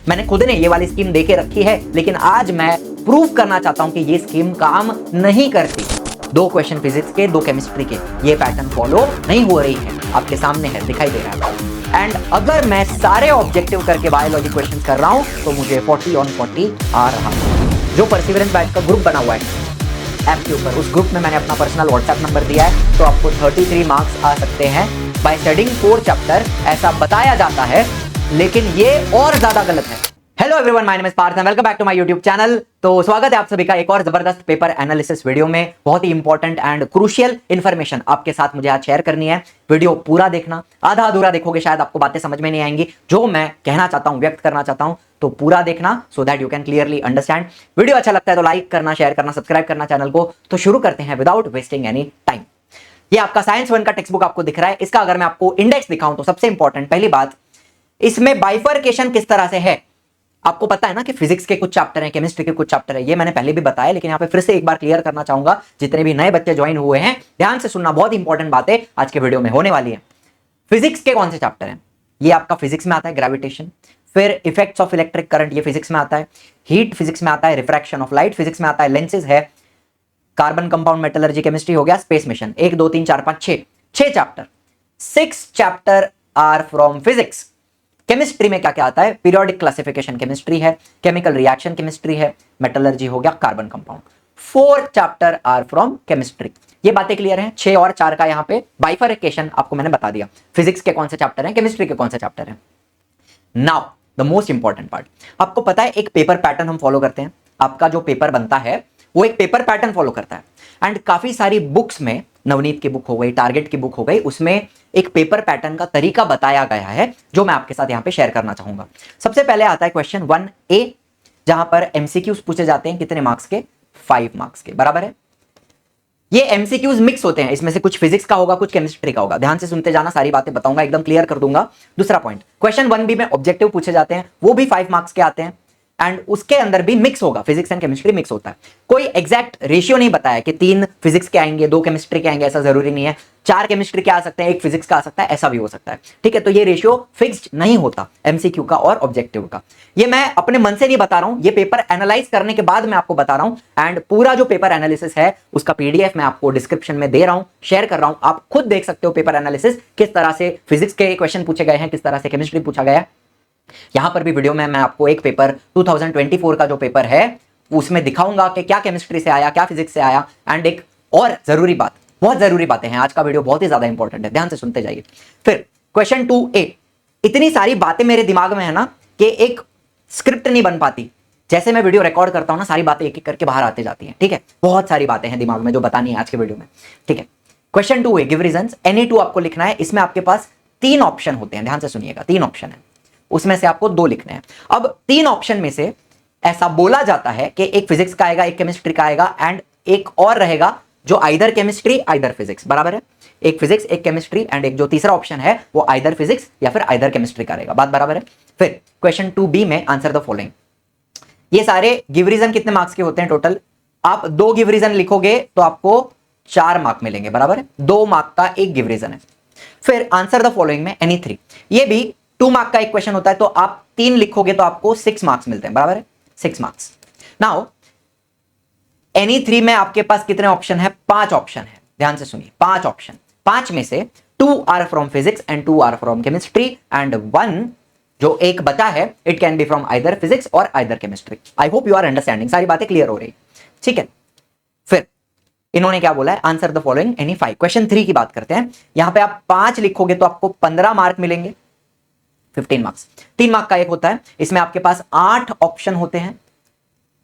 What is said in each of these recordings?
मैंने खुद ने ये वाली स्कीम दे के रखी है, लेकिन आज मैं प्रूव करना चाहता हूं कि ये स्कीम काम नहीं करती। 2 क्वेश्चन फिजिक्स के, 2 केमिस्ट्री के, ये पैटर्न फॉलो नहीं हो रही है। आपके सामने है, दिखाई दे रहा है। एंड अगर मैं सारे ऑब्जेक्टिव करके बायोलॉजी क्वेश्चन कर रहा हूं तो मुझे 40 on 40 आ रहा है। जो परसिवरेंस बैच का ग्रुप बना हुआ है ऐप के ऊपर, उस ग्रुप में मैंने अपना पर्सनल व्हाट्सएप नंबर दिया है, तो आपको 33 मार्क्स आ सकते हैं बाय स्टडिंग 4 चैप्टर, ऐसा बताया जाता है, लेकिन ये और ज्यादा गलत है। Hello everyone, my name is Parth and welcome back to my YouTube channel. तो स्वागत है आप सभी का एक और जबरदस्त पेपर एनालिसिस वीडियो में। बहुत ही इंपॉर्टेंट एंड क्रूशियल इंफॉर्मेशन आपके साथ मुझे आज शेयर करनी है। वीडियो पूरा देखना, आधा अधूरा देखोगे शायद आपको बातें समझ में नहीं आएंगी। जो मैं कहना चाहता हूं, व्यक्त करना चाहता हूं, तो पूरा देखना so that you can clearly understand. Video अच्छा लगता है तो लाइक करना, शेयर करना, सब्सक्राइब करना चैनल को। तो शुरू करते हैं विदाउट वेस्टिंग एनी टाइम। ये आपका साइंस 1 का टेक्स्ट बुक आपको दिख रहा है। इसका अगर मैं आपको इंडेक्स दिखाऊं तो सबसे इंपॉर्टेंट पहली बात, इसमें बाइफरकेशन किस तरह से है। आपको पता है ना कि फिजिक्स के कुछ चैप्टर हैं, केमिस्ट्री के कुछ चैप्टर हैं, ये मैंने पहले भी बताया, लेकिन यहां पे फिर से एक बार क्लियर करना चाहूंगा। जितने भी नए बच्चे ज्वाइन हुए हैं, ध्यान से सुनना, बहुत इंपॉर्टेंट बातें आज के वीडियो में होने वाली है। फिजिक्स के कौन से चैप्टर हैं? ये आपका फिजिक्स में आता है, ग्रेविटेशन। फिर इफेक्ट्स ऑफ इलेक्ट्रिक करंट, ये फिजिक्स में आता है। हीट फिजिक्स में आता है। रिफ्रैक्शन ऑफ लाइट फिजिक्स में आता है। लेंसेज है। कार्बन कंपाउंड मेटलर्जी केमिस्ट्री हो गया। Space mission, 1 2 3 4 5 6 chapter, 6 chapter are from physics. Chemistry में क्या क्या आता है? पीरियोडिक क्लासिफिकेशन केमिस्ट्री है, केमिकल रिएक्शन केमिस्ट्री है, मेटलर्जी हो गया, carbon compound. 4 chapter are from chemistry. ये बातें क्लियर हैं? 6 और 4 का यहां पे बाइफरकेशन आपको मैंने बता दिया। फिजिक्स के कौन से चैप्टर हैं, केमिस्ट्री के कौन से चैप्टर हैं। Now the most important part, आपको पता है एक पेपर पैटर्न हम फॉलो करते हैं। आपका जो पेपर बनता है वो एक पेपर पैटर्न फॉलो करता है। एंड काफी सारी बुक्स में, नवनीत की बुक हो गई, टारगेट की बुक हो गई, उसमें एक पेपर पैटर्न का तरीका बताया गया है जो मैं आपके साथ यहां पे शेयर करना चाहूंगा। सबसे पहले आता है क्वेश्चन 1A, जहां पर एमसीक्यूज पूछे जाते हैं। कितने मार्क्स के? 5 मार्क्स के, बराबर है। ये एमसीक्यूज मिक्स होते हैं, इसमें से कुछ फिजिक्स का होगा, कुछ केमिस्ट्री का होगा। ध्यान से सुनते जाना, सारी बातें बताऊंगा, एकदम क्लियर कर दूंगा। दूसरा पॉइंट, क्वेश्चन 1B में ऑब्जेक्टिव पूछे जाते हैं, वो भी 5 मार्क्स के आते हैं। एंड उसके अंदर भी मिक्स होगा, फिजिक्स एंड केमिस्ट्री मिक्स होता है। कोई एग्जैक्ट रेशियो नहीं बताया कि 3 फिजिक्स के आएंगे, 2 केमिस्ट्री के आएंगे, ऐसा जरूरी नहीं है। 4 केमिस्ट्री के आ सकते हैं, 1 फिजिक्स का आ सकता है, ऐसा भी हो सकता है। ठीक है, तो ये रेशियो फिक्स्ड नहीं होता एमसीक्यू का और ऑब्जेक्टिव का। ये मैं अपने मन से नहीं बता रहा हूं, ये पेपर एनालाइज करने के बाद मैं आपको बता रहा हूं। एंड पूरा जो पेपर एनालिसिस है उसका पीडीएफ मैं आपको डिस्क्रिप्शन में दे रहा हूं, शेयर कर रहा हूं। आप खुद देख सकते हो पेपर एनालिसिस, किस तरह से फिजिक्स के क्वेश्चन पूछे गए हैं, किस तरह से केमिस्ट्री पूछा गया है। यहां पर भी वीडियो में मैं आपको एक पेपर 2024 का जो पेपर है उसमें दिखाऊंगा कि क्या केमिस्ट्री से आया, क्या फिजिक्स से आया। एंड एक और जरूरी बात, बहुत जरूरी बातें हैं, आज का वीडियो बहुत ही ज्यादा इंपॉर्टेंट है, ध्यान से सुनते जाइए। फिर क्वेश्चन 2A, इतनी सारी बातें मेरे दिमाग में है ना कि एक स्क्रिप्ट नहीं बन पाती। जैसे मैं वीडियो रिकॉर्ड करता हूं ना, सारी बातें एक एक करके बाहर आती जाती हैं। ठीक है, बहुत सारी बातें हैं दिमाग में जो बतानी है आज के वीडियो में। ठीक है, question 2A, give reasons. Any 2 आपको लिखना है। इसमें आपके पास 3 ऑप्शन होते हैं, ध्यान से सुनिएगा, 3 ऑप्शन है, उसमें से आपको 2 लिखने हैं। अब 3 ऑप्शन में से ऐसा बोला जाता है कि एक फिजिक्स का आएगा, एक केमिस्ट्री का आएगा, एंड एक और रहेगा जो आइदर केमिस्ट्री आइदर फिजिक्स, बराबर है। एक फिजिक्स, एक केमिस्ट्री, एंड एक जो तीसरा ऑप्शन है वो आइदर फिजिक्स या फिर आइदर केमिस्ट्री का रहेगा। बात बराबर है। फिर क्वेश्चन 2B में आंसर द फॉलोइंग। ये सारे गिव रीजन कितने मार्क्स के होते हैं टोटल? आप 2 गिव रीजन लिखोगे तो आपको 4 मार्क मिलेंगे, बराबर है। 2 मार्क का एक गिव रीजन है। फिर आंसर द फॉलोइंग में एनी 3, ये भी 2 मार्क का एक क्वेश्चन होता है, तो आप 3 लिखोगे तो आपको 6 मार्क्स मिलते हैं, बराबर है, 6 मार्क्स। नाउ एनी 3 में आपके पास कितने ऑप्शन है? 5 ऑप्शन है, ध्यान से सुनिए, 5 ऑप्शन। 5 में से 2 are from physics and 2 are from chemistry, and 1 जो एक बचा है it can be from either physics और either chemistry. I hope you are understanding, सारी बातें क्लियर हो रही, ठीक है। फिर इन्होंने क्या बोला है? Answer the following any 5। Question 3 की बात करते हैं। यहां पे आप 5 लिखोगे तो आपको 15 मार्क मिलेंगे, 15 मार्क्स। 3 मार्क का एक होता है, इसमें आपके पास 8 ऑप्शन होते हैं।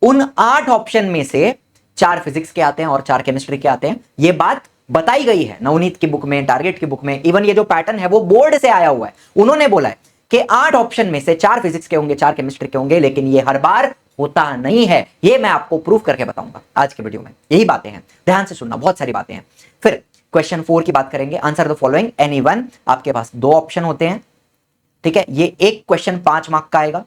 उन 8 ऑप्शन में से 4 फिजिक्स के आते हैं और 4 केमिस्ट्री के आते हैं। यह बात बताई गई है नवनीत की बुक में, टारगेट की बुक में। इवन ये जो पैटर्न है वो बोर्ड से आया हुआ है। उन्होंने बोला है कि 8 ऑप्शन में से 4 फिजिक्स के होंगे, 4 केमिस्ट्री के होंगे, लेकिन ये हर बार होता नहीं है। ये मैं आपको प्रूफ करके बताऊंगा आज के वीडियो में। यही बातें हैं, ध्यान से सुनना, बहुत सारी बातें हैं। फिर क्वेश्चन 4 की बात करेंगे। Answer the following any 1। आपके पास 2 ऑप्शन होते हैं, ठीक है। ये एक क्वेश्चन 5 मार्क का आएगा।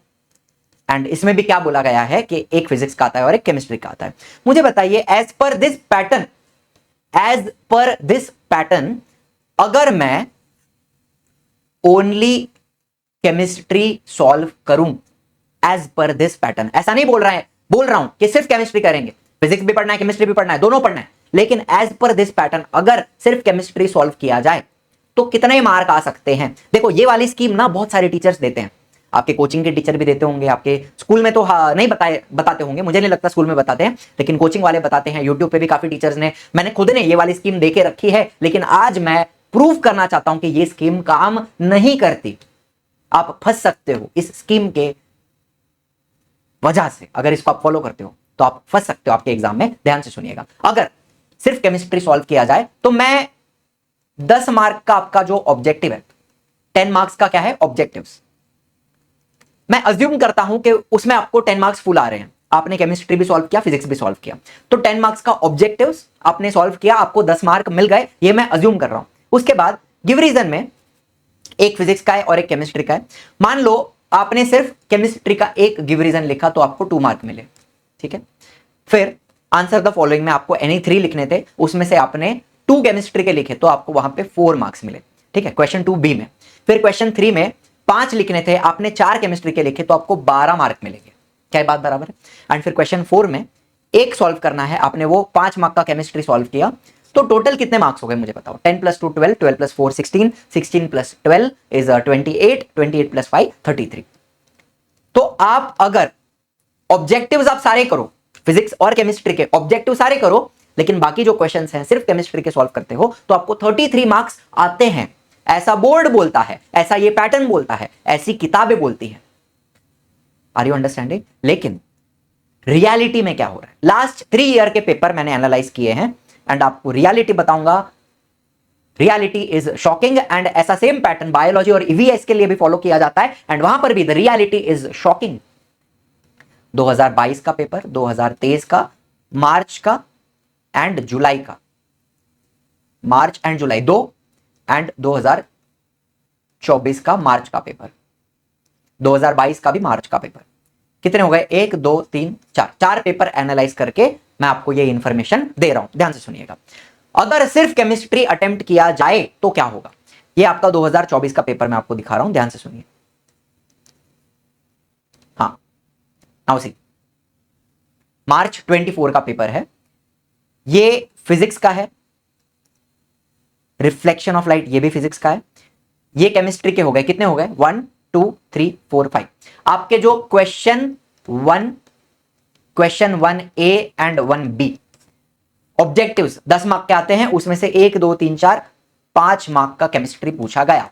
एंड इसमें भी क्या बोला गया है कि एक फिजिक्स का आता है और एक केमिस्ट्री का आता है। मुझे बताइए, एज पर दिस पैटर्न अगर मैं ओनली केमिस्ट्री सॉल्व करूं एज पर दिस पैटर्न। ऐसा नहीं बोल रहा हूं कि सिर्फ केमिस्ट्री करेंगे, फिजिक्स भी पढ़ना है, केमिस्ट्री भी पढ़ना है, दोनों पढ़ना है, लेकिन एज पर दिस पैटर्न अगर सिर्फ केमिस्ट्री सॉल्व किया जाए तो कितने मार्क आ सकते हैं। देखो ये वाली स्कीम ना बहुत सारे टीचर्स देते हैं, आपके कोचिंग के टीचर भी देते होंगे, आपके स्कूल में तो नहीं बताते होंगे, मुझे नहीं लगता स्कूल में बताते हैं, लेकिन कोचिंग वाले बताते हैं। यूट्यूब पे भी काफी टीचर्स ने, मैंने खुद ने ये वाली स्कीम देके रखी है, लेकिन आज मैं प्रूव करना चाहता हूं कि ये स्कीम काम नहीं करती। आप फंस सकते हो इस स्कीम के वजह से, अगर इसको आप फॉलो करते हो तो आप फंस सकते हो आपके एग्जाम में। ध्यान से सुनिएगा, अगर सिर्फ केमिस्ट्री सॉल्व किया जाए तो मैं 10 मार्क का आपका जो ऑब्जेक्टिव है, 10 मार्क्स का क्या है ऑब्जेक्टिव्स, मैं अज्यूम करता हूं कि उसमें आपको 10 मार्क्स फुल आ रहे हैं। आपने केमिस्ट्री भी सॉल्व किया, फिजिक्स भी सॉल्व किया, तो 10 मार्क्स का ऑब्जेक्टिव्स आपने सॉल्व किया, आपको 10 मार्क मिल गए, ये मैं अज्यूम कर रहा हूं। उसके बाद गिव रीजन में एक फिजिक्स का है और एक केमिस्ट्री का है। मान लो आपने सिर्फ केमिस्ट्री का एक गिव रीजन लिखा तो आपको 2 मार्क मिले, ठीक है। फिर आंसर द फॉलोइंग में आपको एनी 3 लिखने थे, उसमें से आपने 2 केमिस्ट्री के लिखे तो आपको वहां पे 4 मार्क्स मिले, ठीक है, क्वेश्चन 2B में। फिर क्वेश्चन 3 में 5 लिखने थे, आपने 4 केमिस्ट्री के लिखे तो आपको 12 मार्क मिलेंगे। क्या बात बराबर है? एंड फिर क्वेश्चन 4 में एक सॉल्व करना है, आपने वो 5 मार्क का केमिस्ट्री सॉल्व किया, तो टोटल कितने मार्क्स हो गए मुझे बताओ। 10 + 2 12, 12 + 4 16, 16 + 12 इज 28, 28 + 5 33। तो आप अगर ऑब्जेक्टिव्स आप सारे करो, फिजिक्स और केमिस्ट्री के ऑब्जेक्टिव सारे करो, लेकिन बाकी जो क्वेश्चंस हैं सिर्फ केमिस्ट्री के सॉल्व करते हो, तो आपको 33 मार्क्स आते हैं। ऐसा बोर्ड बोलता है, ऐसा ये पैटर्न बोलता है, ऐसी किताबें बोलती हैं। Are you understanding? लेकिन रियलिटी में क्या हो रहा है? लास्ट 3 ईयर के पेपर मैंने एनालाइज किए हैं एंड आपको रियलिटी बताऊंगा। रियलिटी इज शॉकिंग एंड ऐसा सेम पैटर्न बायोलॉजी और ईवीएस के लिए भी फॉलो किया जाता है एंड वहां पर भी द रियलिटी इज शॉकिंग। 2022 का पेपर, 2023 का, मार्च का एंड जुलाई का, मार्च एंड जुलाई 2 एंड 2024 का मार्च का पेपर, 2022 का भी मार्च का पेपर, कितने हो गए? 1 2 3 4 पेपर एनालाइज करके मैं आपको ये इंफॉर्मेशन दे रहा हूं। ध्यान से सुनिएगा, अगर सिर्फ केमिस्ट्री अटेम्प्ट किया जाए तो क्या होगा। ये आपका 2024 का पेपर मैं आपको दिखा रहा हूं, ध्यान से सुनिए। हाँ, नाउ सी, मार्च 24 का पेपर है, ये फिजिक्स का है, रिफ्लेक्शन ऑफ लाइट ये भी फिजिक्स का है, ये केमिस्ट्री के हो गए, कितने हो गए? 1 2 3 4 5। आपके जो question 1A and 1B objectives 10 mark के आते हैं, उसमें से 1 2 3 4 5 मार्क का केमिस्ट्री पूछा गया,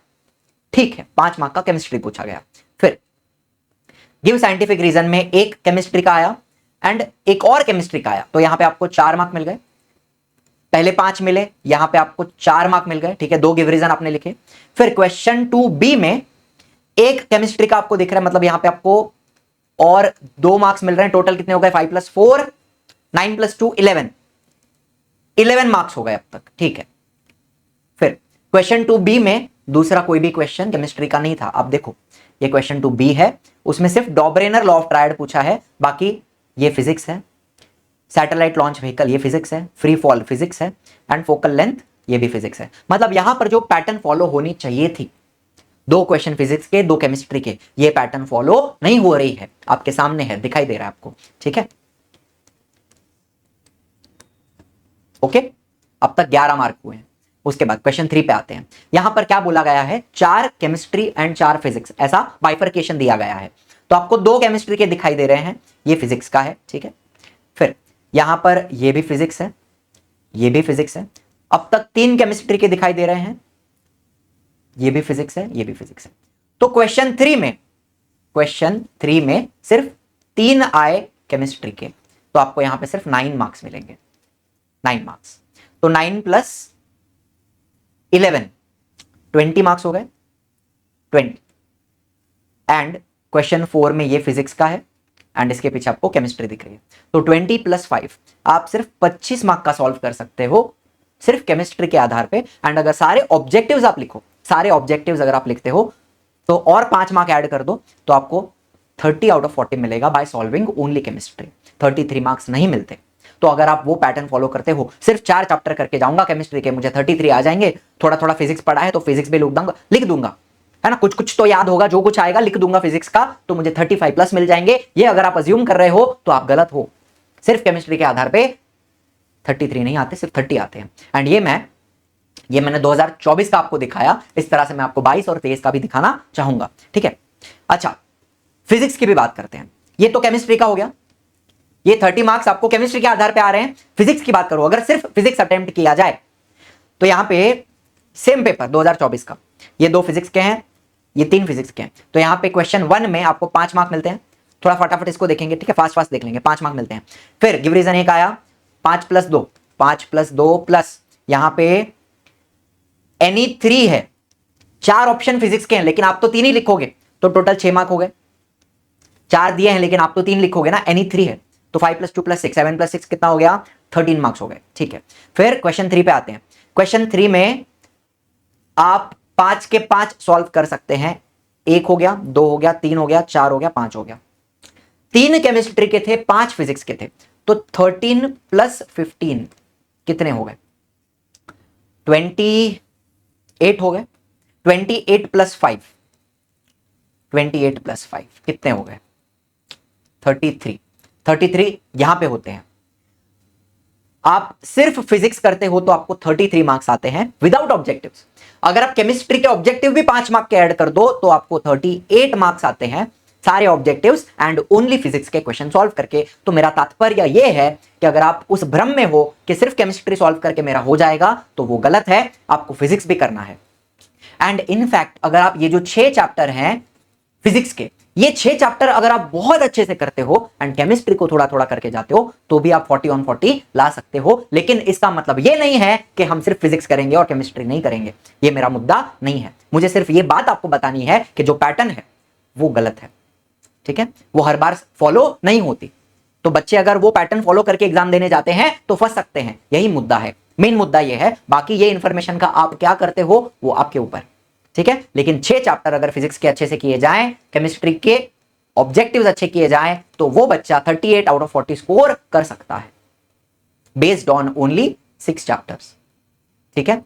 ठीक है, 5 मार्क का केमिस्ट्री पूछा गया। फिर गिव साइंटिफिक रीजन में एक केमिस्ट्री का आया एंड एक और केमिस्ट्री का आया, तो यहां पे आपको 4 मार्क मिल गए। पहले 5 मिले, यहां पे आपको 4 मार्क मिल गए, ठीक है, 2 गिव रीजन आपने लिखे। फिर क्वेश्चन 2B में एक केमिस्ट्री का आपको दिख रहा है, मतलब यहां पे आपको और 2 मार्क्स मिल रहे हैं। टोटल कितने हो गए? 5 + 4 9 + 2 11 मार्क्स हो गए अब तक, ठीक है। फिर क्वेश्चन 2B में दूसरा कोई भी क्वेश्चन केमिस्ट्री का नहीं था। आप देखो, ये क्वेश्चन 2B है, उसमें सिर्फ डॉबरेनर लॉ ऑफ ट्रायड पूछा है, बाकी ये फिजिक्स है, सैटेलाइट लॉन्च व्हीकल ये फिजिक्स है, फ्री फॉल फिजिक्स है एंड फोकल लेंथ ये भी फिजिक्स है। मतलब यहां पर जो पैटर्न फॉलो होनी चाहिए थी, 2 क्वेश्चन फिजिक्स के, 2 केमिस्ट्री के, ये पैटर्न फॉलो नहीं हो रही है। आपके सामने है, दिखाई दे रहा है आपको, ठीक है। ओके, अब तक 11 मार्क हुए हैं। उसके बाद क्वेश्चन 3 पे आते हैं। यहां पर क्या बोला गया है? 4 केमिस्ट्री एंड 4 फिजिक्स, ऐसा बाइफरकेशन दिया गया है। तो आपको 2 केमिस्ट्री के दिखाई दे रहे हैं, ये फिजिक्स का है, ठीक है। फिर यहां पर ये भी फिजिक्स है, ये भी फिजिक्स है। अब तक 3 केमिस्ट्री के दिखाई दे रहे हैं, ये भी फिजिक्स है, ये भी फिजिक्स है। तो क्वेश्चन 3 में सिर्फ 3 आए केमिस्ट्री के, तो आपको यहां पे सिर्फ 9 मार्क्स मिलेंगे, 9 मार्क्स। तो 9 + 11 20 मार्क्स हो गए, 20। एंड क्वेश्चन 4 में ये फिजिक्स का है एंड इसके पीछे आपको केमिस्ट्री दिख रही है, तो 20 + 5 आप सिर्फ 25 मार्क का सॉल्व कर सकते हो सिर्फ केमिस्ट्री के आधार पे। एंड अगर सारे ऑब्जेक्टिव्स आप लिखो, सारे ऑब्जेक्टिव्स अगर आप लिखते हो तो और 5 मार्क ऐड कर दो, तो आपको 30 आउट ऑफ 40 मिलेगा by solving only chemistry. 33 marks नहीं मिलते। तो अगर आप वो पैटर्न फॉलो करते हो, सिर्फ 4 चैप्टर करके जाऊंगा केमिस्ट्री के, मुझे 33 आ जाएंगे, थोड़ा थोड़ा फिजिक्स पढ़ा है तो फिजिक्स भी लिख दूंगा, है ना, कुछ कुछ तो याद होगा, जो कुछ आएगा लिख दूंगा फिजिक्स का, तो मुझे 35 प्लस मिल जाएंगे। ये अगर आप अज्यूम कर रहे हो तो आप गलत हो। सिर्फ केमिस्ट्री के आधार पे 33 नहीं आते, सिर्फ 30 आते हैं। एंड ये मैंने 2024 का आपको दिखाया, इस तरह से मैं आपको 22 और 23 का भी दिखाना चाहूंगा, ठीक है। अच्छा, फिजिक्स की भी बात करते हैं। ये तो केमिस्ट्री का हो गया, ये 30 मार्क्स आपको केमिस्ट्री के आधार पे आ रहे हैं। फिजिक्स की बात करो, अगर सिर्फ फिजिक्स अटेम्प्ट किया जाए तो यहां पे सेम पेपर 2024 का, ये 2 फिजिक्स के हैं, ये 3 फिजिक्स के हैं, तो यहां पे क्वेश्चन 1 में आपको 5 मार्क मिलते हैं। थोड़ा फटाफट इसको देखेंगे, ठीक है, फास्ट देख लेंगे, 5 मार्क मिलते हैं। फिर गिव रीजन एक आया, 5 + 2, 5 + 2 प्लस यहां पे एनी 3 है, 4 ऑप्शन फिजिक्स के हैं, लेकिन आप तो 3 ही लिखोगे, तो टोटल 6 मार्क हो गए। 4 दिए हैं लेकिन आप तो 3 लिखोगे ना, एनी 3 है, तो 5 + 2 + 6, 7 + 6 कितना हो गया, 13 मार्क्स हो गए, ठीक है। फिर क्वेश्चन 3 पे आते हैं। क्वेश्चन 3 में आप 5 के 5 सॉल्व कर सकते हैं। 1 हो गया, 2 हो गया, 3 हो गया, 4 हो गया, 5 हो गया। 3 केमिस्ट्री के थे, 5 फिजिक्स के थे, तो 13 + 15 कितने हो गए, 28 हो गए। 28 + 5, 28 + 5 कितने हो गए, 33। 33 यहां पे होते हैं। आप सिर्फ फिजिक्स करते हो तो आपको 33 मार्क्स आते हैं विदाउट ऑब्जेक्टिव्स। अगर आप केमिस्ट्री के ऑब्जेक्टिव भी 5 मार्क के ऐड कर दो तो आपको 38 मार्क्स आते हैं सारे ऑब्जेक्टिव्स एंड ओनली फिजिक्स के क्वेश्चन सॉल्व करके। तो मेरा तात्पर्य यह है कि अगर आप उस भ्रम में हो कि सिर्फ केमिस्ट्री सॉल्व करके मेरा हो जाएगा, तो वो गलत है, आपको फिजिक्स भी करना है। एंड इनफैक्ट अगर आप ये जो 6 चैप्टर हैं फिजिक्स के, ये 6 चैप्टर अगर आप बहुत अच्छे से करते हो एंड केमिस्ट्री को थोड़ा थोड़ा करके जाते हो, तो भी आप 40 on 40 ला सकते हो। लेकिन इसका मतलब ये नहीं है कि हम सिर्फ फिजिक्स करेंगे और केमिस्ट्री नहीं करेंगे, ये मेरा मुद्दा नहीं है। मुझे सिर्फ ये बात आपको बतानी है कि जो पैटर्न है वो गलत है, ठीक है, वो हर बार फॉलो नहीं होती। तो बच्चे अगर वो पैटर्न फॉलो करके एग्जाम देने जाते हैं तो फंस सकते हैं, यही मुद्दा है, मेन मुद्दा ये है। बाकी ये इंफॉर्मेशन का आप क्या करते हो वो आपके ऊपर, ठीक है। लेकिन 6 चैप्टर अगर फिजिक्स के अच्छे से किए जाएं, केमिस्ट्री के ऑब्जेक्टिव्स अच्छे किए जाएं, तो वो बच्चा 38 out of 40 स्कोर कर सकता है बेस्ड ऑन ओनली 6 चैप्टर्स, ठीक है।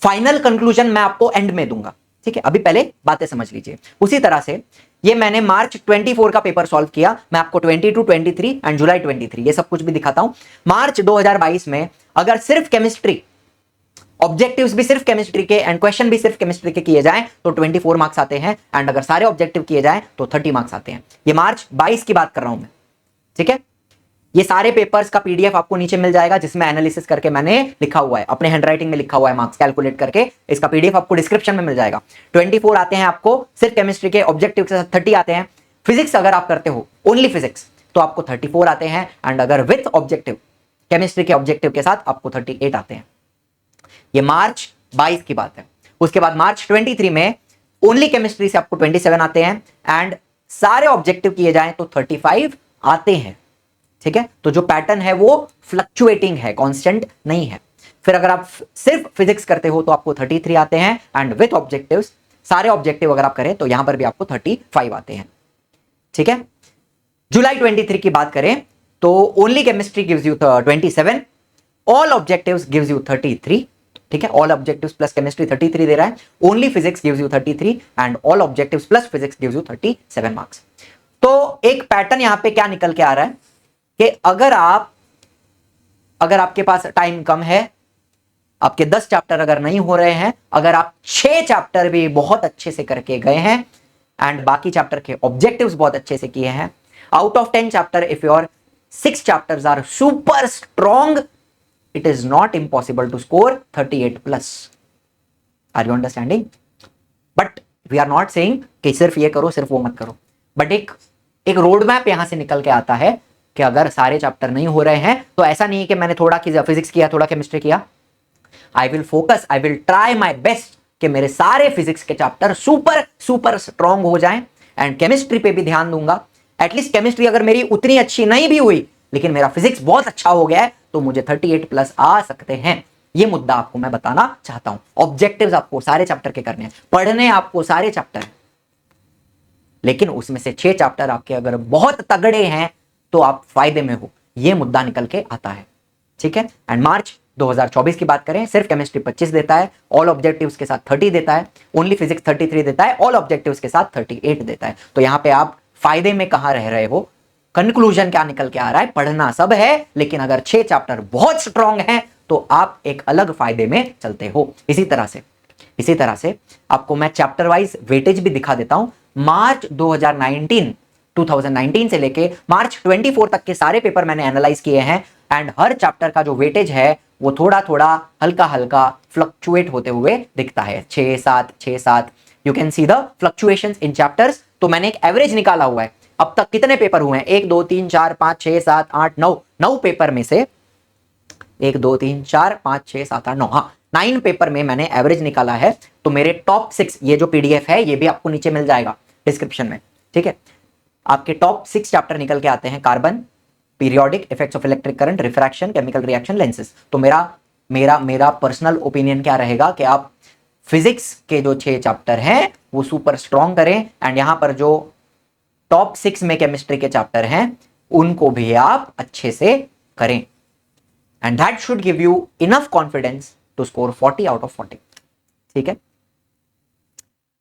फाइनल कंक्लूजन मैं आपको एंड में दूंगा, ठीक है, अभी पहले बातें समझ लीजिए। उसी तरह से ये मैंने मार्च 24 का पेपर सॉल्व किया, मैं आपको 22, 23 एंड जुलाई 23 ये सब कुछ भी दिखाता हूं। मार्च 2022 में अगर सिर्फ केमिस्ट्री, ऑब्जेक्टिव्स भी सिर्फ केमिस्ट्री के एंड क्वेश्चन भी सिर्फ केमिस्ट्री के किए जाएं तो 24 मार्क्स आते हैं, एंड अगर सारे ऑब्जेक्टिव किए जाएं तो 30 मार्क्स आते हैं। ये मार्च 22 की बात कर रहा हूं मैं, ठीक है। ये सारे पेपर्स का पीडीएफ आपको नीचे मिल जाएगा, जिसमें एनालिसिस करके मैंने लिखा हुआ है, अपने हैंडराइटिंग में लिखा हुआ है, मार्क्स कैलकुलेट करके। इसका पीडीएफ आपको डिस्क्रिप्शन में मिल जाएगा। 24 आते हैं आपको सिर्फ केमिस्ट्री के, ऑब्जेक्टिव के साथ 30 आते हैं। फिजिक्स अगर आप करते हो ओनली फिजिक्स तो आपको 34 आते हैं, एंड अगर विथ ऑब्जेक्टिव, केमिस्ट्री के ऑब्जेक्टिव के साथ आपको 38 आते हैं। ये मार्च 22 की बात है। उसके बाद मार्च 23 में ओनली केमिस्ट्री से आपको 27 आते हैं, एंड सारे ऑब्जेक्टिव किए जाएं तो 35 आते हैं, ठीक है। तो जो पैटर्न है वो फ्लक्चुएटिंग है, कांस्टेंट नहीं है। फिर अगर आप सिर्फ फिजिक्स करते हो तो आपको 33 आते हैं, एंड विथ ऑब्जेक्टिव्स, सारे ऑब्जेक्टिव अगर आप करें तो यहां पर भी आपको 35 आते हैं, ठीक है। जुलाई 23 की बात करें तो only chemistry gives you 27, all objectives gives you 33, ठीक है। ऑल ऑब्जेक्टिव्स प्लस केमिस्ट्री 33 दे रहा है, only physics gives you 33 and all objectives plus physics gives you 37 marks. तो एक पैटर्न यहां पे क्या निकल के आ रहा है कि अगर आपके पास टाइम कम है, आपके 10 चैप्टर अगर नहीं हो रहे हैं, अगर आप 6 चैप्टर भी बहुत अच्छे से करके गए हैं एंड बाकी चैप्टर के ऑब्जेक्टिव्स बहुत अच्छे से किए हैं, out of 10 chapter if your 6 chapters are super strong, it is not impossible to score 38 plus. Are you understanding? But we are not saying कि सिर्फ ये करो सिर्फ वो मत करो, बट एक रोड मैप यहां से निकल के आता है कि अगर सारे चैप्टर नहीं हो रहे हैं तो ऐसा नहीं है कि मैंने थोड़ा फिजिक्स किया थोड़ा केमिस्ट्री किया। I will focus, I will try my best कि मेरे सारे फिजिक्स के चैप्टर सुपर सुपर स्ट्रॉन्ग हो जाएं, एंड केमिस्ट्री पे भी ध्यान दूंगा। एटलीस्ट केमिस्ट्री अगर मेरी उतनी अच्छी नहीं भी हुई लेकिन मेरा फिजिक्स बहुत अच्छा हो गया है तो मुझे 38 प्लस आ सकते हैं। ये मुद्दा आपको मैं बताना चाहता हूं। ऑब्जेक्टिव्स आपको सारे चैप्टर के करने हैं, पढ़ने आपको सारे चैप्टर हैं, लेकिन उसमें से 6 चैप्टर आपके अगर बहुत तगड़े हैं तो आप फायदे में हो, ये मुद्दा निकल के आता है, ठीक है। एंड मार्च 2024 की बात करें, सिर्फ केमिस्ट्री 25 देता है, ऑल ऑब्जेक्टिव्स के साथ 30 देता है, ओनली फिजिक्स 33 देता है, ऑल ऑब्जेक्टिव्स के साथ 38 देता है। तो यहां पे आप फायदे में कहां रह रहे हो? कंक्लूजन क्या निकल के आ रहा है? पढ़ना सब है, लेकिन अगर 6 चैप्टर बहुत स्ट्रांग है तो आप एक अलग फायदे में चलते हो। इसी तरह से आपको मैं चैप्टर वाइज वेटेज भी दिखा देता हूं। मार्च 2019 से लेके मार्च 24 तक के सारे पेपर मैंने एनालाइज किए हैं, एंड हर चैप्टर का जो वेटेज है वो थोड़ा थोड़ा हल्का हल्का फ्लक्चुएट होते हुए दिखता है, 6-7 you can see the fluctuations in chapters. तो मैंने एक एवरेज निकाला हुआ है। अब तक कितने पेपर हुए हैं? 1 2 3 4 5 6 7 8 9, 9 पेपर में से 1 2 3 4 5 6 7 8 9, हाँ 9 पेपर में मैंने एवरेज निकाला है। तो मेरे टॉप 6, ये जो पीडीएफ है ये भी आपको नीचे मिल जाएगा डिस्क्रिप्शन में, ठीक है। आपके टॉप 6 चैप्टर निकल के आते हैं, carbon, periodic, effects of electric current, refraction, chemical reaction, lenses. तो मेरा पर्सनल ओपिनियन क्या रहेगा कि आप फिजिक्स के जो 6 चैप्टर हैं वो सुपर स्ट्रॉन्ग करें, एंड यहां पर जो टॉप 6 में केमिस्ट्री के चैप्टर हैं उनको भी आप अच्छे से करें, and that should give you enough confidence to score 40 out of 40, ठीक है।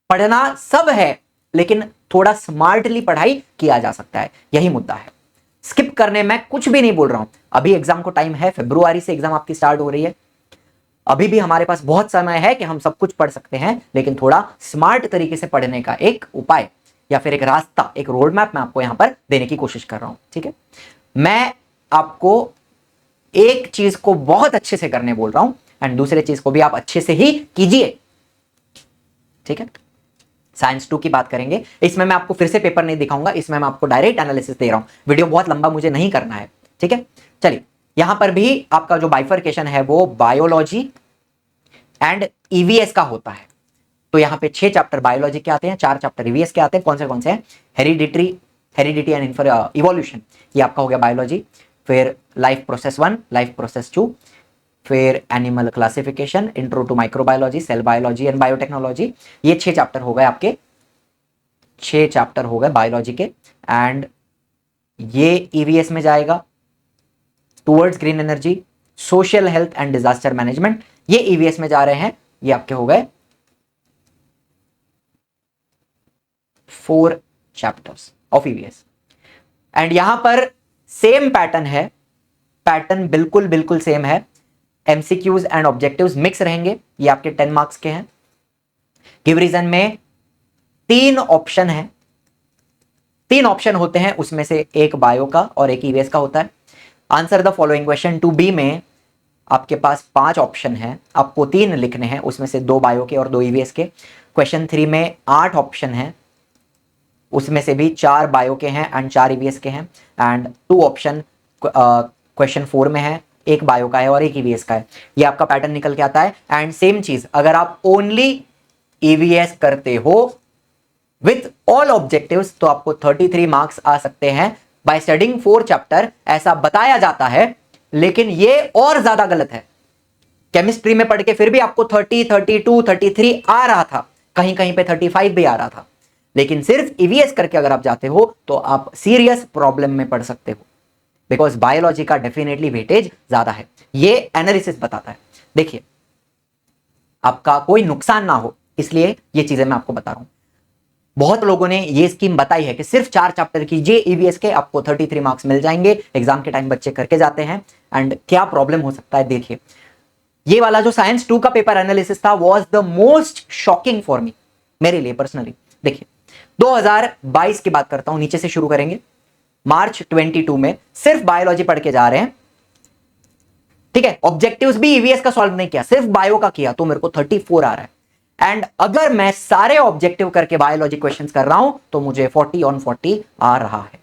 पढ़ना सब है, लेकिन थोड़ा स्मार्टली पढ़ाई किया जा सकता है, यही मुद्दा है। स्किप करने में कुछ भी नहीं बोल रहा हूं। अभी एग्जाम को टाइम है, फरवरी से एग्जाम आपकी स्टार्ट हो रही है, अभी भी हमारे पास बहुत समय है कि हम सब कुछ पढ़ सकते हैं, लेकिन थोड़ा स्मार्ट तरीके से पढ़ने का एक उपाय या फिर एक रास्ता, एक रोड मैप मैं आपको यहां पर देने की कोशिश कर रहा हूं, ठीक है। मैं आपको एक चीज को बहुत अच्छे से करने बोल रहा हूं, एंड दूसरे चीज को भी आप अच्छे से ही कीजिए, ठीक है। साइंस 2 की बात करेंगे, इसमें मैं आपको फिर से पेपर नहीं दिखाऊंगा, इसमें मैं आपको डायरेक्ट एनालिसिस दे रहा हूं, वीडियो बहुत लंबा मुझे नहीं करना है, ठीक है। चलिए, यहां पर भी आपका जो बाइफर्केशन है वो बायोलॉजी एंड ईवीएस का होता है। तो यहां पे 6 चैप्टर बायोलॉजी के आते हैं, 4 चैप्टर ईवीएस के आते हैं। कौन से हैं? हेरिडिटी एंड इवोल्यूशन, ये आपका हो गया बायोलॉजी। फिर लाइफ प्रोसेस 1, लाइफ प्रोसेस 2, फिर animal classification, intro to microbiology, cell biology and biotechnology. ये 6 चैप्टर हो गए आपके, 6 चैप्टर हो गए बायोलॉजी के, एंड ये ईवीएस में जाएगा। Towards green energy, social health and disaster management, ये ईवीएस में जा रहे हैं। ये आपके हो गए 4 चैप्टर्स ऑफ ईवीएस, एंड यहां पर सेम पैटर्न है, पैटर्न बिल्कुल सेम है। एमसीक्यूज एंड ऑब्जेक्टिव्स मिक्स रहेंगे, ये आपके 10 मार्क्स के हैं। गिव रीजन में 3 ऑप्शन है, 3 ऑप्शन होते हैं, उसमें से एक बायो का और एक ईवीएस का होता है। Answer the following question 2B में आपके पास 5 ऑप्शन है, आपको 3 लिखने हैं, उसमें से 2 बायो के और 2 ईवीएस के। क्वेश्चन 3 में 8 ऑप्शन है, उसमें से भी 4 बायो के हैं एंड 4 ईवीएस के हैं, एंड 2 ऑप्शन क्वेश्चन 4 में है, एक बायो का है और एक ईवीएस का है। ये आपका पैटर्न निकल के आता है। एंड सेम चीज, अगर आप ओनली ईवीएस करते हो विथ ऑल ऑब्जेक्टिव्स तो आपको 33 मार्क्स आ सकते हैं बाय स्टडिंग 4 चैप्टर, ऐसा बताया जाता है, लेकिन ये और ज्यादा गलत है। केमिस्ट्री में पढ़ के फिर भी आपको 30, 32, 33 आ रहा था, कहीं कहीं पे 35 भी आ रहा था, लेकिन सिर्फ ईवीएस करके अगर आप जाते हो तो आप सीरियस प्रॉब्लम में पड़ सकते हो, बिकॉज बायोलॉजी का डेफिनेटली वेटेज ज्यादा है, ये एनालिसिस बताता है। देखिए, आपका कोई नुकसान ना हो इसलिए ये चीजें मैं आपको बता रहा हूं। बहुत लोगों ने ये स्कीम बताई है कि सिर्फ 4 चैप्टर कीजिए ईवीएस के, आपको 33 मार्क्स मिल जाएंगे। एग्जाम के टाइम बच्चे करके जाते हैं, एंड क्या प्रॉब्लम हो सकता है देखिए। ये वाला जो साइंस 2 का पेपर एनालिसिस था was the most shocking for me, मेरे लिए पर्सनली। देखिए 2022 की बात करता हूं, नीचे से शुरू करेंगे। मार्च 22 में सिर्फ बायोलॉजी पढ़ के जा रहे हैं, ठीक है। ऑब्जेक्टिव्स भी ईवीएस का सॉल्व नहीं किया, सिर्फ बायो का किया, तो मेरे को 34 आ रहा है। एंड अगर मैं सारे ऑब्जेक्टिव करके बायोलॉजी क्वेश्चंस कर रहा हूं तो मुझे 40 on 40 आ रहा है।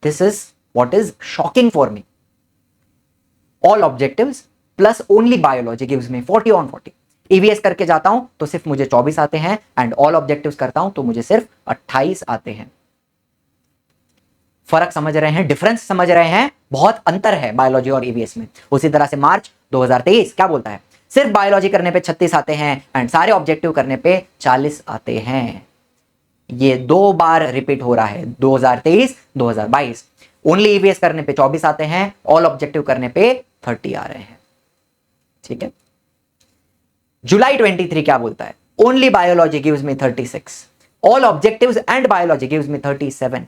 This is what is shocking for me. All objectives plus only biology gives me 40 on 40। EVS करके जाता हूं तो सिर्फ मुझे 24 आते हैं, एंड ऑल ऑब्जेक्टिव्स करता हूं तो मुझे सिर्फ 28 आते हैं। फर्क समझ रहे हैं, डिफरेंस समझ रहे हैं, बहुत अंतर है बायोलॉजी और ईवीएस में। उसी तरह से मार्च 2023 क्या बोलता है, सिर्फ बायोलॉजी करने पे 36 आते हैं एंड सारे ऑब्जेक्टिव करने पे 40 आते हैं। ये 2 बार रिपीट हो रहा है, 2023 2022। ओनली ईवीएस करने पे 24 आते हैं, ऑल ऑब्जेक्टिव करने पे 30 आ रहे हैं। ठीक है, जुलाई 23 क्या बोलता है? Only biology gives me 36, all objectives and biology gives me 37।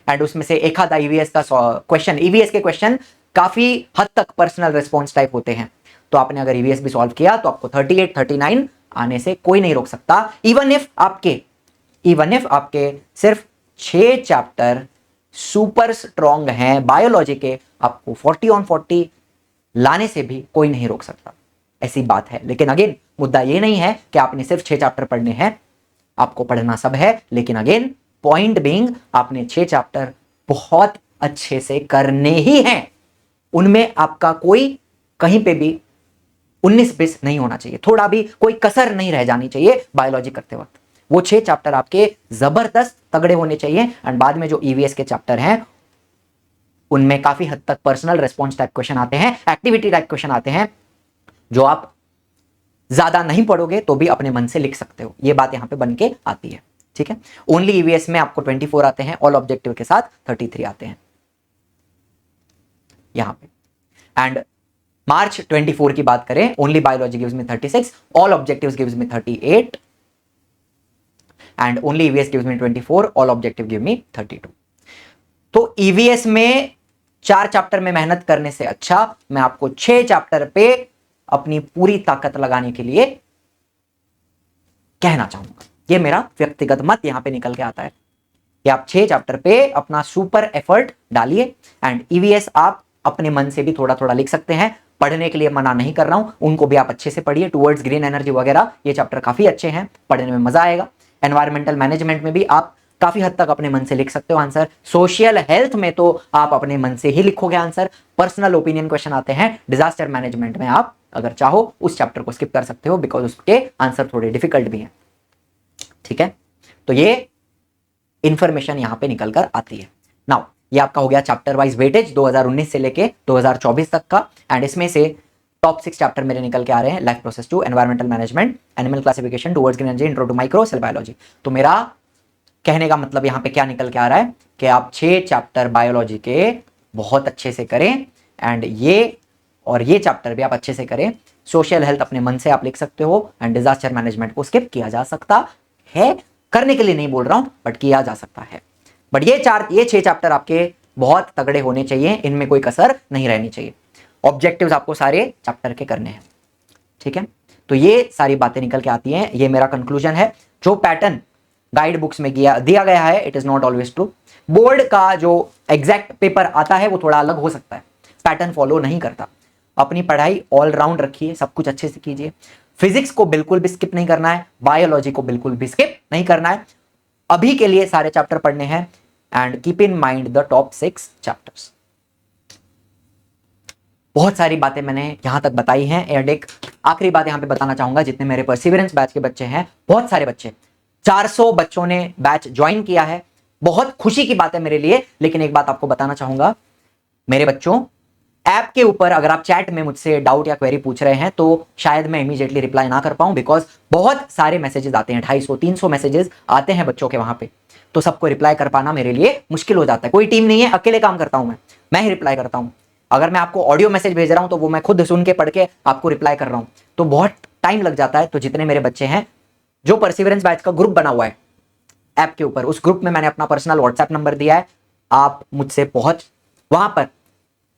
And उसमें से एक आधा ईवीएस का क्वेश्चन, ईवीएस के क्वेश्चन काफी हद तक पर्सनल रिस्पॉन्स टाइप होते हैं, तो आपने अगर ईवीएस भी सॉल्व किया तो आपको 38 39 आने से कोई नहीं रोक सकता। इवन इफ आपके सिर्फ 6 चैप्टर सुपर स्ट्रॉन्ग हैं बायोलॉजी के, आपको 40 ऑन 40 लाने से भी कोई नहीं रोक सकता, ऐसी बात है। लेकिन अगेन मुद्दा ये नहीं है कि आपने सिर्फ 6 चैप्टर पढ़ने हैं, आपको पढ़ना सब है, लेकिन अगेन पॉइंट बीइंग आपने 6 चैप्टर बहुत अच्छे से करने ही हैं, उनमें आपका कोई कहीं पे भी 19-20 नहीं होना चाहिए, थोड़ा भी कोई कसर नहीं रह जानी चाहिए बायोलॉजी करते वक्त। वो 6 चैप्टर आपके जबरदस्त तगड़े होने चाहिए। एंड बाद में जो ईवीएस के चैप्टर हैं उनमें काफी हद तक पर्सनल रेस्पॉन्स टाइप क्वेश्चन आते हैं, एक्टिविटी टाइप क्वेश्चन आते हैं, जो आप ज्यादा नहीं पढ़ोगे तो भी अपने मन से लिख सकते हो, ये बात यहां पे बन के आती है। ठीक है, ओनली ईवीएस में आपको 24 आते हैं, ऑल ऑब्जेक्टिव के साथ 33 आते हैं यहां पे। एंड मार्च 24 की बात करें, only biology gives me 36, all objectives gives me 38 and only EVS gives me 24, all objective give me 32। तो ईवीएस में 4 चैप्टर में मेहनत करने से अच्छा मैं आपको 6 चैप्टर पे अपनी पूरी ताकत लगाने के लिए कहना चाहूंगा। ये मेरा व्यक्तिगत मत यहां पे निकल के आता है कि आप 6 चैप्टर पे अपना सुपर एफर्ट डालिए। एंड ईवीएस आप अपने मन से भी थोड़ा थोड़ा लिख सकते हैं, पढ़ने के लिए मना नहीं कर रहा हूं, उनको भी आप अच्छे से पढ़िए। टुवर्ड्स ग्रीन एनर्जी वगैरह ये चैप्टर काफी अच्छे हैं, पढ़ने में मजा आएगा। एनवायरमेंटल मैनेजमेंट में भी आप काफी हद तक अपने मन से लिख सकते हो आंसर। सोशल हेल्थ में तो आप अपने मन से ही लिखोगे आंसर। पर्सनल ओपिनियन क्वेश्चन आते हैं। डिजास्टर मैनेजमेंट में आप अगर चाहो उस चैप्टर को स्किप कर सकते हो, बिकॉज उसके आंसर थोड़े डिफिकल्ट भी हैं। ठीक है, तो ये इंफॉर्मेशन यहां पे निकल कर आती है। नाउ ये आपका हो गया चैप्टर वाइज वेटेज 2019 से लेके 2024 तक का। एंड इसमें से टॉप 6 चैप्टर मेरे निकल के आ रहे हैं, life process 2, environmental management, animal classification, towards green energy, intro to micro, cell biology. तो मेरा कहने का मतलब यहां पे क्या निकल के आ रहा है कि आप 6 चैप्टर बायोलॉजी के बहुत अच्छे से करें, एंड ये चैप्टर भी आप अच्छे से करें। सोशल हेल्थ अपने मन से आप लिख सकते हो, एंड डिजास्टर मैनेजमेंट को स्किप किया जा सकता है, करने के लिए नहीं बोल रहा हूं बट किया जा सकता है। बट ये 6 चैप्टर आपके बहुत तगड़े होने चाहिए, इनमें कोई कसर नहीं रहनी चाहिए। ऑब्जेक्टिव्स आपको सारे चैप्टर के करने हैं। ठीक है, तो ये सारी बातें निकल के आती हैं। ये मेरा कंक्लूजन है। जो पैटर्न गाइड बुक्स में दिया गया है, it is not always true. Board का जो एग्जैक्ट पेपर आता है वो थोड़ा अलग हो सकता है, पैटर्न फॉलो नहीं करता। अपनी पढ़ाई ऑलराउंड रखिए, सब कुछ अच्छे से कीजिए। फिजिक्स को बिल्कुल भी स्किप नहीं करना है, बायोलॉजी को बिल्कुल भी स्किप नहीं करना है। अभी के लिए सारे चैप्टर पढ़ने हैं, and keep in mind the top 6 chapters. बहुत सारी बातें मैंने यहां तक बताई हैं। एंड एक आखिरी बात यहां पे बताना चाहूंगा, जितने मेरे परसिवरेंस बैच के बच्चे हैं, बहुत सारे बच्चे, 400 बच्चों ने बैच ज्वाइन किया है। बहुत खुशी की बात है मेरे लिए। लेकिन एक बात आपको बताना चाहूंगा मेरे बच्चों, ऐप के ऊपर अगर आप चैट में मुझसे डाउट या क्वेरी पूछ रहे हैं तो शायद मैं इमीडिएटली रिप्लाई ना कर पाऊं, बिकॉज बहुत सारे मैसेजेस आते हैं, 250-300 मैसेजेस आते हैं बच्चों के वहां पे, तो सबको रिप्लाई कर पाना मेरे लिए मुश्किल हो जाता है। कोई टीम नहीं है, अकेले काम करता हूं मैं ही रिप्लाई करता हूं। अगर मैं आपको ऑडियो मैसेज भेज रहा हूं तो वो मैं खुद सुन के पढ़ के आपको रिप्लाई कर रहा हूं, तो बहुत टाइम लग जाता है। तो जितने मेरे बच्चे हैं, जो परसिवरेंस बैच का ग्रुप बना हुआ है ऐप के ऊपर, उस ग्रुप में मैंने अपना पर्सनल व्हाट्सएप नंबर दिया है। आप मुझसे वहां पर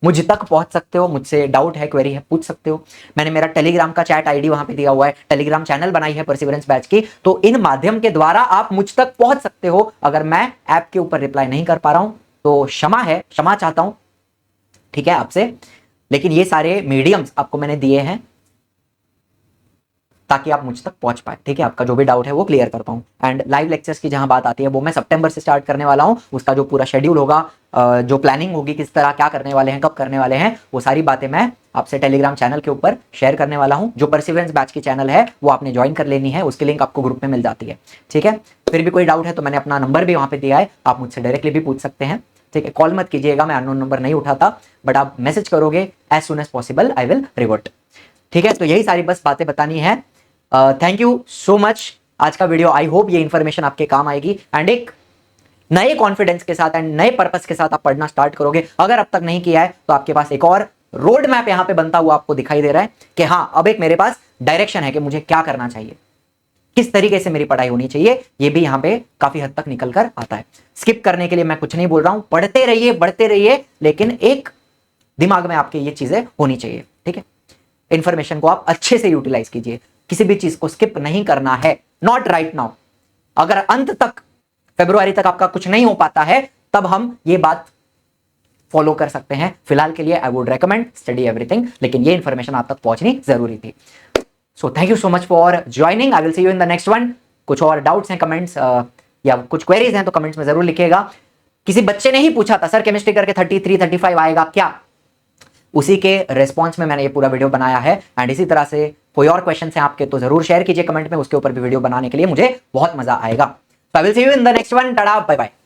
मुझ तक पहुंच सकते हो, मुझसे डाउट है, क्वेरी है, पूछ सकते हो। मैंने मेरा टेलीग्राम का चैट आईडी वहां पे दिया हुआ है, टेलीग्राम चैनल बनाई है परसिवरेंस बैच की, तो इन माध्यम के द्वारा आप मुझ तक पहुंच सकते हो। अगर मैं ऐप के ऊपर रिप्लाई नहीं कर पा रहा हूं तो क्षमा चाहता हूं, ठीक है, आपसे। लेकिन ये सारे मीडियम्स आपको मैंने दिए हैं ताकि आप मुझ तक पहुंच पाए, ठीक है, आपका जो भी डाउट है वो क्लियर कर पाऊं। एंड लाइव लेक्चर्स की जहां बात आती है वो मैं सितंबर से स्टार्ट करने वाला हूं। उसका जो पूरा शेड्यूल होगा, जो प्लानिंग होगी, किस तरह क्या करने वाले हैं, कब करने वाले हैं, वो सारी बातें मैं आपसे टेलीग्राम चैनल के ऊपर शेयर करने वाला हूं। जो परसिवरेंस बैच की चैनल है वो आपने ज्वाइन कर लेनी है, उसकी लिंक आपको ग्रुप में मिल जाती है, ठीक है। फिर भी कोई डाउट है तो मैंने अपना नंबर भी वहां पे दिया है, आप मुझसे डायरेक्टली भी पूछ सकते हैं, ठीक है। कॉल मत कीजिएगा, मैं अननोन नंबर नहीं उठाता, बट आप मैसेज करोगे as soon as possible I will revert, ठीक है। तो यही सारी बस बातें बतानी है। Thank you so much. आज का वीडियो, आई होप ये इंफॉर्मेशन आपके काम आएगी। एंड एक नए कॉन्फिडेंस के साथ एंड नए पर्पस के साथ आप पढ़ना स्टार्ट करोगे। अगर अब तक नहीं किया है तो आपके पास एक और रोड मैप यहां पे बनता हुआ आपको दिखाई दे रहा है कि हाँ, अब एक मेरे पास डायरेक्शन है कि मुझे क्या करना चाहिए, किस तरीके से मेरी पढ़ाई होनी चाहिए। ये भी यहां पे काफी हद तक निकल कर आता है। स्किप करने के लिए मैं कुछ नहीं बोल रहा हूं, पढ़ते रहिए, बढ़ते रहिए, लेकिन एक दिमाग में आपके ये चीजें होनी चाहिए, ठीक है। इंफॉर्मेशन को आप अच्छे से यूटिलाइज कीजिए, किसी भी चीज को स्किप नहीं करना है, नॉट राइट नाउ। अगर अंत तक, फरवरी तक आपका कुछ नहीं हो पाता है, तब हम ये बात फॉलो कर सकते हैं। फिलहाल के लिए I would recommend study everything, लेकिन ये इंफॉर्मेशन आप तक पहुंचनी जरूरी थी। So thank you so much for joining, I will see you in the next one. कुछ और डाउट्स हैं कमेंट्स या कुछ क्वेरीज हैं तो कमेंट्स में जरूर लिखिएगा। किसी बच्चे ने ही पूछा था, सर केमिस्ट्री करके 33 35 आएगा क्या? उसी के रिस्पॉन्स में मैंने ये पूरा वीडियो बनाया है। एंड इसी तरह से कोई और क्वेश्चन है आपके तो जरूर शेयर कीजिए कमेंट में, उसके ऊपर भी वीडियो बनाने के लिए मुझे बहुत मजा आएगा। So I will see you in the next one. Tada, bye bye.